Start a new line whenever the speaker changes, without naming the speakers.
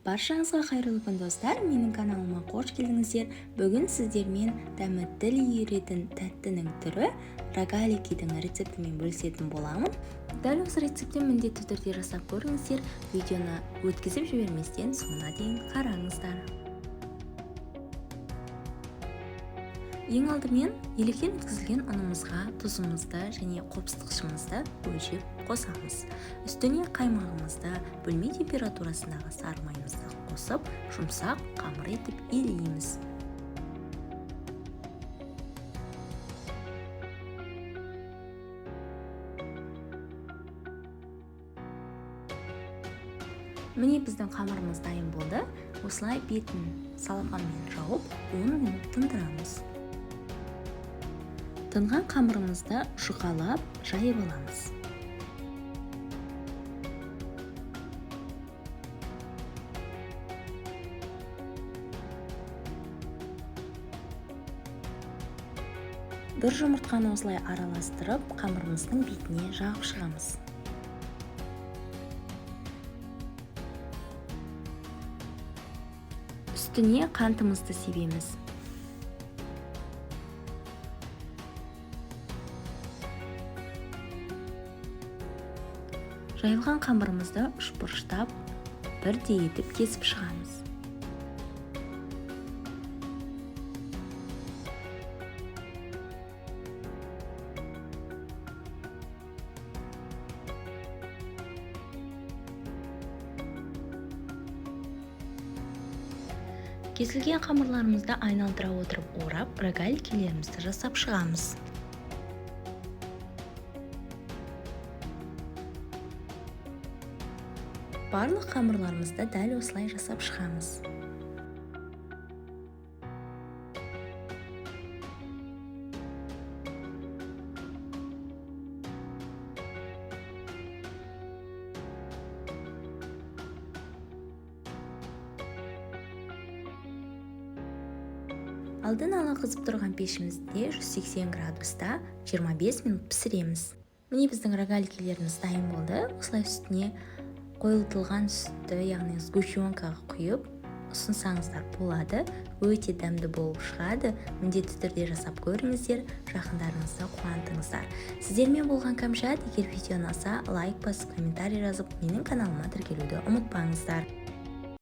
Баршаңызға қайырлы күн достар, менің каналыма қош келдіңіздер. Бүгін сіздермен дәмі тіл үйіретін тәттінің түрі рогаликидің рецептімен бөлісетін боламын. Дәл осы рецептті міндетті түрде жасап көріңіздер. Видеоны өткізіп жіберместен соңына дейін қараңыздар. Ең алдымен електен өткізілген ұнымызға тұзымызды және қопсытқышымызды өлшеп қосамыз. Үстіне қаймағымызды бөлме температурасындағы сары майымызды қосып, жұмсақ қамыр етіп илейміз. Міне біздің қамырымыз дайын болды. Осылай бетін салфанмен жауып 10 минут тындырамыз. Тынған қамырымызды жұқалап жайып аламыз. Бір жұмыртқаны осылай араластырып, қамырымыздың бетіне жағып шығамыз. Үстіне қантымызды себеміз. Жайылған қамырымызды үшбұрыштап, бірдей етіп кесіп шығамыз. Кесілген қамырларымызды айналдыра отырып орап, рогаликилерімізді жасап шығамыз. Барлық қамырларымызды дәл осылай жасап шығамыз. Алдын ала қызып тұрған пешімізде 180 градуста 25 минут пісіреміз. Міне біздің рогаликилеріміз дайын болды. Осылай үстіне қойылтылған сүтті, яғни сгущенкаға құйып ұсынсаңыздар болады. Өте дәмді болып шығады. Міндетті түрде жасап көріңіздер, жақындарыңызды қуантыңыздар. Сіздермен болған кәмшат. Егер видео ұнаса, лайк басып, комментарий жазып, менің каналыма тіркелуді ұмытпаңыздар.